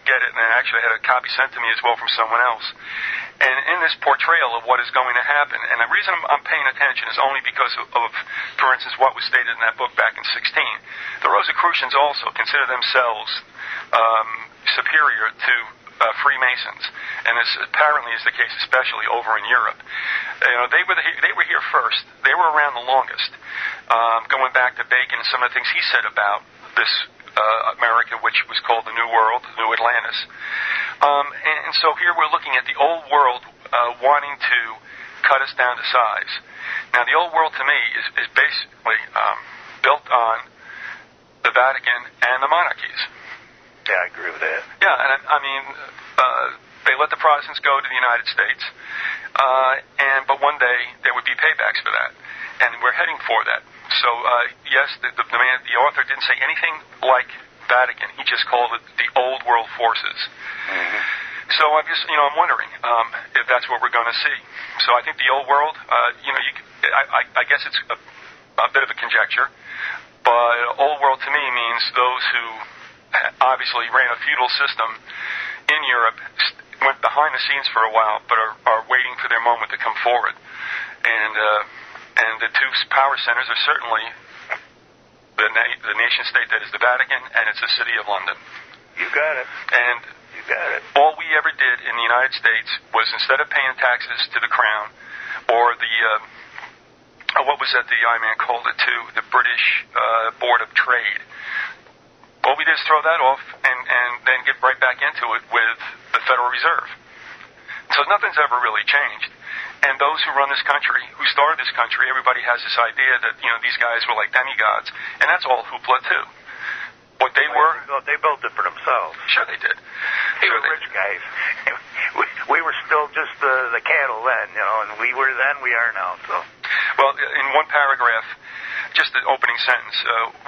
get it, and actually I had a copy sent to me as well from someone else. And in this portrayal of what is going to happen, and the reason I'm paying attention is only because of, for instance, what was stated in that book back in 16. The Rosicrucians also consider themselves superior to Freemasons, and this apparently is the case, especially over in Europe. They were here first. They were around the longest, going back to Bacon and some of the things he said about this America, which was called the New World, the New Atlantis. And so here we're looking at the old world wanting to cut us down to size. Now, the old world to me is basically built on the Vatican and the monarchies. Yeah, I agree with that. Yeah, and I mean, they let the Protestants go to the United States. But one day there would be paybacks for that, and we're heading for that. So yes, the author didn't say anything like Vatican. He just called it the old world forces. Mm-hmm. So I'm wondering if that's what we're going to see. So I think the old world, I guess it's a bit of a conjecture, but old world to me means those who obviously ran a feudal system in Europe, went behind the scenes for a while, but are waiting for their moment to come forward. And the two power centers are certainly the nation-state that is the Vatican, and it's the City of London. You got it. And you got it. All we ever did in the United States was, instead of paying taxes to the Crown, or the, what was that the I-Man called it too, the British Board of Trade, all we did is throw that off and then get right back into it with the Federal Reserve. So nothing's ever really changed. And those who run this country, who started this country, everybody has this idea that, these guys were like demigods. And that's all hoopla, too. What they were... They built it for themselves. Sure they did. They were rich guys. We were still just the cattle then, and we were then, we are now, so... Well, in one paragraph, just the opening sentence,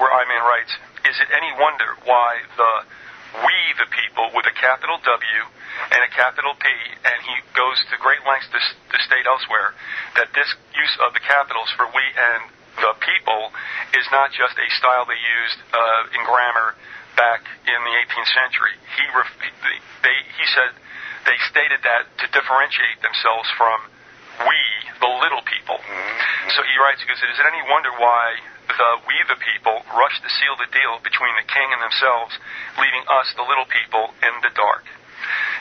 where I-Man writes, is it any wonder why we the people, with a capital W and a capital P, and he goes to great lengths to state elsewhere that this use of the capitals for we and the people is not just a style they used in grammar back in the 18th century. He said they stated that to differentiate themselves from we, the little people. Mm-hmm. So he writes, he goes, is it any wonder why we the people rushed to seal the deal between the king and themselves, leaving us, the little people, in the dark?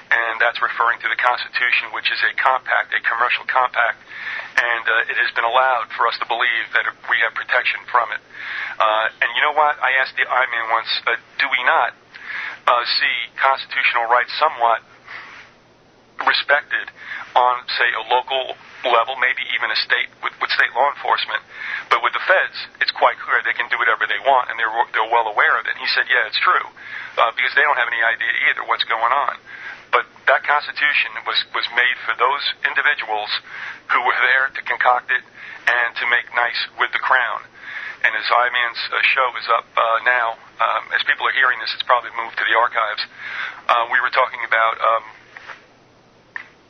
And that's referring to the Constitution, which is a compact, a commercial compact, and it has been allowed for us to believe that we have protection from it. And you know what? I asked the I-Man once, do we not see constitutional rights somewhat respected on, say, a local level, maybe even a state with state law enforcement, but with the feds, it's quite clear they can do whatever they want, and they're well aware of it. And he said, yeah, it's true, because they don't have any idea either what's going on. But that Constitution was made for those individuals who were there to concoct it and to make nice with the crown. And as I-Man's show is up now, as people are hearing this, it's probably moved to the archives. We were talking about...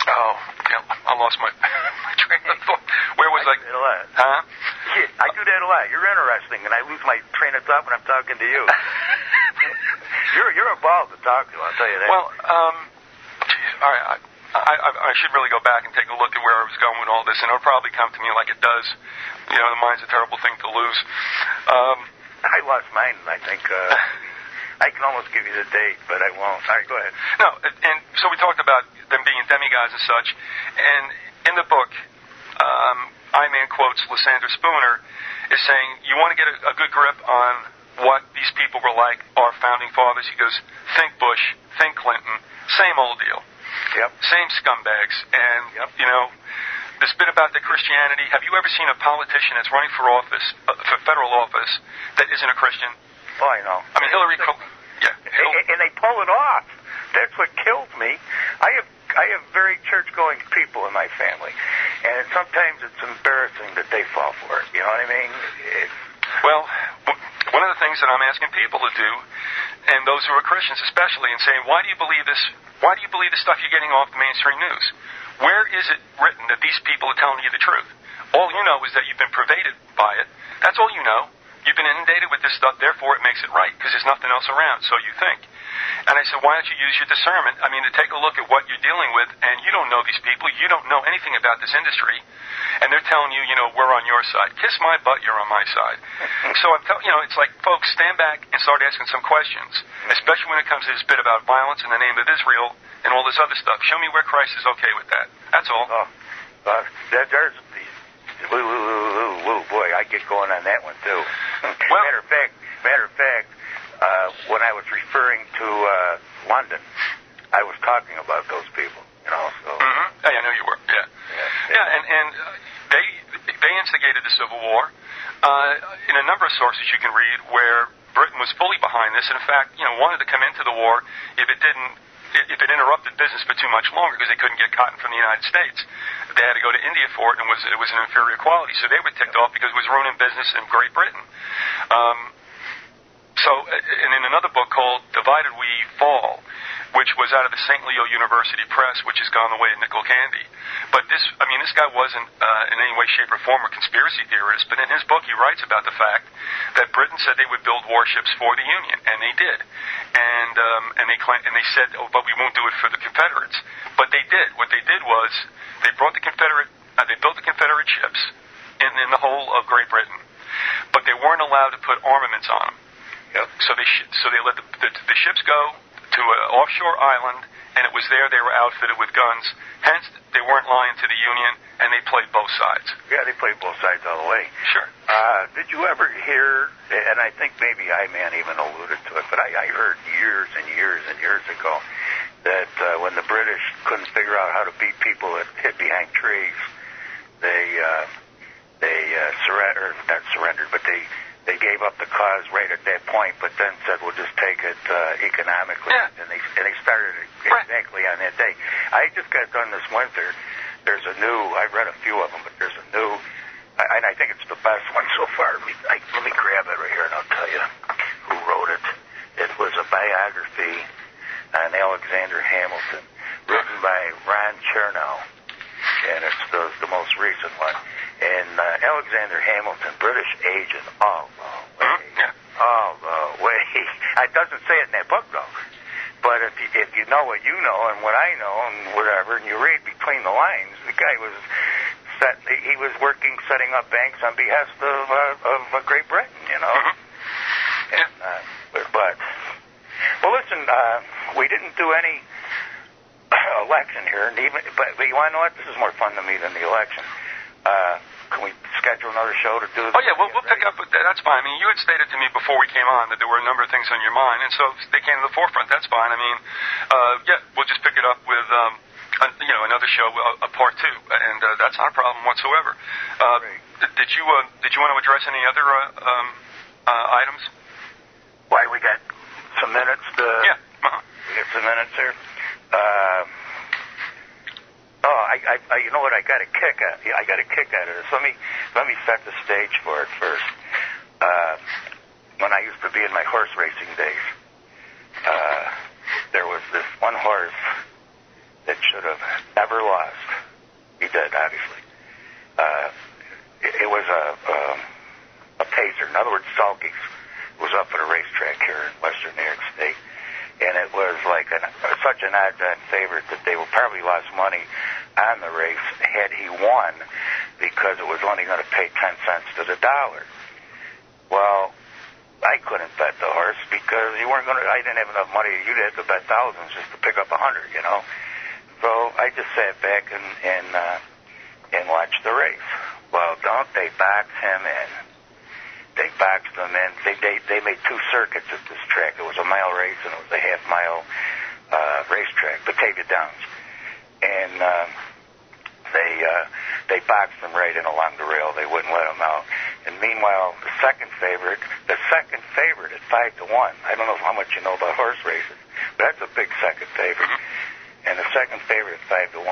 I lost my train of thought. Where was I? Do that a lot. Huh? Yeah, I do that a lot. You're interesting, and I lose my train of thought when I'm talking to you. You're a ball to talk to, I'll tell you that. Well, all right, I should really go back and take a look at where I was going with all this, and it'll probably come to me like it does. The mind's a terrible thing to lose. I lost mine, I think. I can almost give you the date, but I won't. All right, go ahead. No, and so we talked about them being demigods and such, and in the book, I-Man quotes Lysander Spooner is saying, you want to get a good grip on what these people were like, our founding fathers. He goes, think Bush, think Clinton, same old deal. Yep. Same scumbags. And, this bit about the Christianity, have you ever seen a politician that's running for office, for federal office, that isn't a Christian? Oh, I know. I mean, Hillary Clinton. Yeah. And they pull it off. That's what kills me. I have very church-going people in my family, and sometimes it's embarrassing that they fall for it. You know what I mean? Well, one of the things that I'm asking people to do, and those who are Christians especially, and saying, why do you believe this? Why do you believe the stuff you're getting off the mainstream news? Where is it written that these people are telling you the truth? All you know is that you've been pervaded by it. That's all you know. You've been inundated with this stuff, therefore it makes it right, because there's nothing else around, so you think. And I said, why don't you use your discernment? I mean, to take a look at what you're dealing with, and you don't know these people, you don't know anything about this industry, and they're telling you, we're on your side. Kiss my butt, you're on my side. So I'm it's like, folks, stand back and start asking some questions, especially when it comes to this bit about violence in the name of Israel and all this other stuff. Show me where Christ is okay with that. That's all. Oh, there's boy, I get going on that one too. Well, matter of fact, when I was referring to London, I was talking about those people. So. Mm-hmm. Yeah, I know you were. Yeah, and they instigated the Civil War. In a number of sources you can read where Britain was fully behind this, and in fact, wanted to come into the war if it interrupted business for too much longer because they couldn't get cotton from the United States. they had to go to India for it, and it was an inferior quality. So they were ticked off because it was ruining business in Great Britain. And in another book called Divided We Fall, which was out of the St. Leo University Press, which has gone the way of nickel candy. But this guy wasn't in any way, shape, or form a conspiracy theorist, but in his book he writes about the fact that Britain said they would build warships for the Union, and they did. And they said, oh, but we won't do it for the Confederates. But they did. What they did was they built the Confederate ships in the whole of Great Britain, but they weren't allowed to put armaments on them. Yep. So they let the ships go to an offshore island, and it was there they were outfitted with guns. Hence, they weren't lying to the Union, and they played both sides. Yeah, they played both sides all the way. Sure. Did you ever hear, and I think maybe I-Man even alluded to it, but I heard years and years and years ago that when the British couldn't figure out how to beat people that hid behind trees, they surrendered, but they gave up the cause right at that point, but then said, we'll just take it economically. Yeah. And they started exactly on that day. I just got done this winter. There's a new, I've read a few of them, but there's a new, and I think it's the best one so far. Let me grab it right here and I'll tell you who wrote it. It was a biography on Alexander Hamilton, written by Ron Chernow, and it's the most recent one. And Alexander Hamilton, British agent, all the way. Yeah. All the way. It doesn't say it in that book, though. But if you know what you know and what I know and whatever, and you read between the lines, the guy was working, setting up banks on behest of Great Britain, you know. Mm-hmm. And, well, listen, we didn't do any election here, but you want to know what? This is more fun to me than the election. Can we schedule another show to do this? Oh, yeah, we'll pick up with that. That's fine. I mean, you had stated to me before we came on that there were a number of things on your mind, and so they came to the forefront. That's fine. I mean, we'll just pick it up with, another show, a part two, and that's not a problem whatsoever. Did you want to address any other items? Why, we got some minutes to... Yeah. Uh-huh. We got some minutes here. You know what? I got a kick out of this. Let me set the stage for it first. When I used to be in my horse racing days, there was this one horse that should have never lost. He did, obviously. It was a pacer. In other words, sulkies. It was up at a racetrack here in western New York State. And it was like such an odds-on favorite that they probably lost money on the race had he won, because it was only going to pay 10 cents to the dollar. Well, I couldn't bet the horse because I didn't have enough money. You'd have to bet thousands just to pick up 100, you know. So I just sat back and watched the race. Well, don't they box him in? They boxed them in. They made two circuits at this track. It was a mile race and it was a half-mile racetrack, Batavia Downs. And they boxed them right in along the rail. They wouldn't let them out. And meanwhile, the second favorite at 5-1. I don't know how much you know about horse races, but that's a big second favorite. And the second favorite at 5-1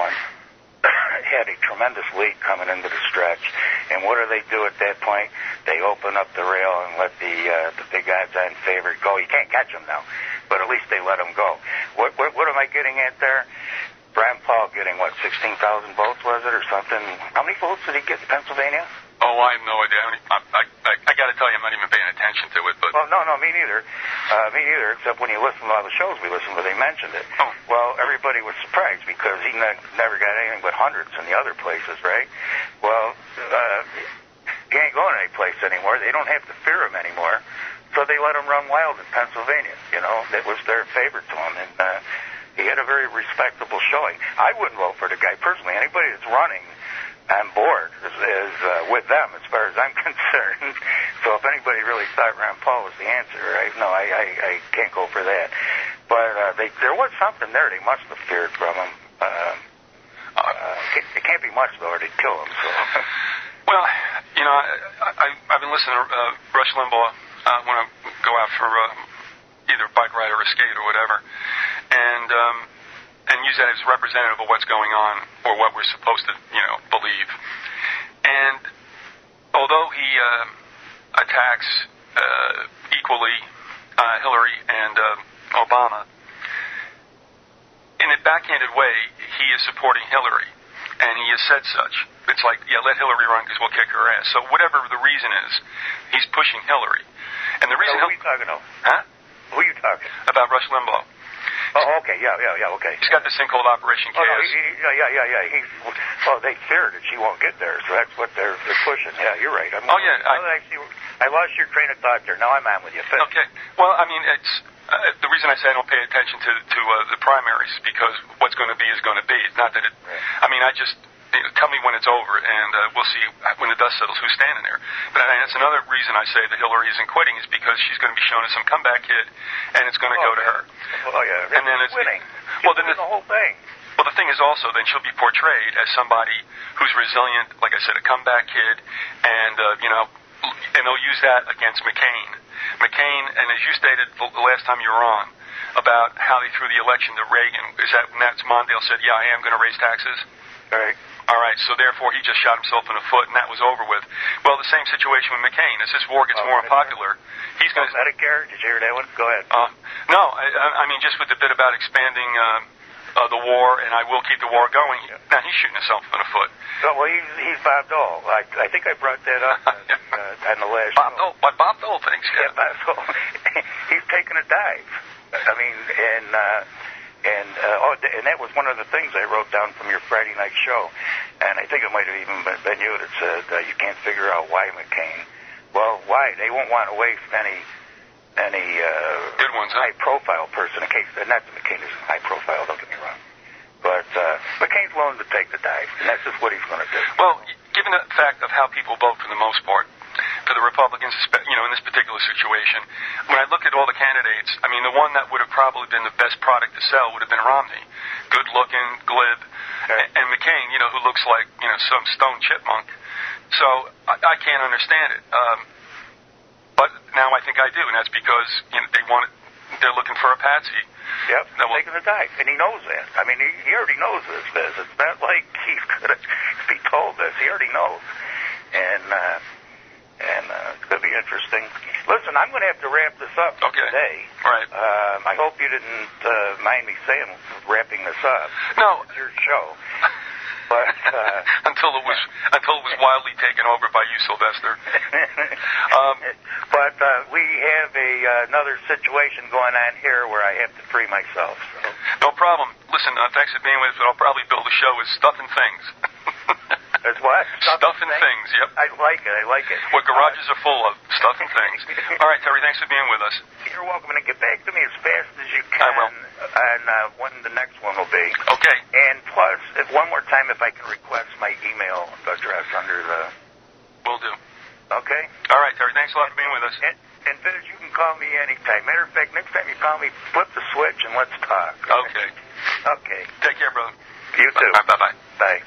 had a tremendous lead coming into the stretch. And what do they do at that point? They open up the rail and let the big odds-on favorite go. You can't catch them now, but at least they let them go. What am I getting at there? Brian Paul getting, 16,000 votes, was it, or something? How many votes did he get in Pennsylvania? Oh, I have no idea. I got to tell you, I'm not even paying attention to it. But well, no, me neither. Me neither, except when you listen to all the shows we listened to, they mentioned it. Oh. Well, everybody was surprised because he never got anything but hundreds in the other places, right? Well, he ain't going any place anymore. They don't have to fear him anymore. So they let him run wild in Pennsylvania. You know, that was their favorite to him. And he had a very respectable showing. I wouldn't vote for the guy personally. Anybody that's running on board is with them as far as I'm concerned. So if anybody really thought Ron Paul was the answer, I can't go for that. But there was something there. They must have feared from him. It can't be much, though, or they'd kill him. So. Well, I've been listening to Rush Limbaugh when I go out for either bike ride or a skate or whatever. And and use that as representative of what's going on or what we're supposed to, believe. And although he attacks equally Hillary and Obama, in a backhanded way, he is supporting Hillary, and he has said such. It's like, yeah, let Hillary run because we'll kick her ass. So whatever the reason is, he's pushing Hillary. And the reason... Who are you talking about? Huh? Who are you talking? About Rush Limbaugh. Oh, okay, yeah, okay. He's got this thing called Operation Chaos. Oh, no, yeah. Well, they fear that she won't get there, so that's what they're pushing. Yeah, you're right. I lost your train of thought there. Now I'm on with you. Okay. Well, I mean, it's the reason I say I don't pay attention to the primaries is because what's going to be is going to be. Not that it. Right. I mean, I just tell me when it's over, and we'll see when the dust settles who's standing there. But that's another reason I say that Hillary isn't quitting is because she's going to be shown as some comeback kid, and it's going to go to her. Oh yeah. And then it's winning. Well, then the whole thing. Well, the thing is also then she'll be portrayed as somebody who's resilient, like I said, a comeback kid, and and they'll use that against McCain. McCain, and as you stated the last time you were on, about how they threw the election to Reagan, is that when that's Mondale said, yeah, I am going to raise taxes? All right, so therefore he just shot himself in the foot, and that was over with. Well, the same situation with McCain. As this war gets more unpopular, he's going to... Medicare? Did you hear that one? Go ahead. No, I mean, just with the bit about expanding the war, and I will keep the war going, now he's shooting himself in the foot. Well, he's Bob Dole. I think I brought that up on the last Bob show. Dole, what Bob Dole thinks, yeah. Bob Dole. He's taking a dive. I mean, and that was one of the things I wrote down from your Friday night show, and I think it might have even been you that said you can't figure out why McCain. Well, why? They won't want to waste any good ones, high-profile person in case. Not that McCain isn't high-profile. Don't get me wrong, but McCain's willing to take the dive, and that's just what he's going to do. Well, given the fact of how people vote for the most part, for the Republicans, in this particular situation, when I look at all the candidates, I mean, the one that would have probably been the best product to sell would have been Romney. Good-looking, glib, and McCain, who looks like, some stone chipmunk. So I can't understand it. But now I think I do, and that's because they're looking for a patsy. Yep, taking the dive, and he knows that. I mean, he already knows this. It's not like he's going to be told this. He already knows. And it's going to be interesting. Listen, I'm going to have to wrap this up today. Right. I hope you didn't mind me saying wrapping this up. No. It's your show. But until it was wildly taken over by you, Sylvester. But we have another situation going on here where I have to free myself. So. No problem. Listen, thanks for being with us. But I'll probably build a show with stuff and things. As what? Stuff and things. Yep. I like it. What garages are full of stuff and things. All right, Terry. Thanks for being with us. You're welcome, and get back to me as fast as you can. I will. And when the next one will be. Okay. And plus, one more time, if I can request my email address under the... Will do. Okay. All right, Terry. Thanks a lot for being with us. And Viz, you can call me anytime. Matter of fact, next time you call me, flip the switch and let's talk. Okay. Okay. Take care, brother. You too. Bye-bye. Bye.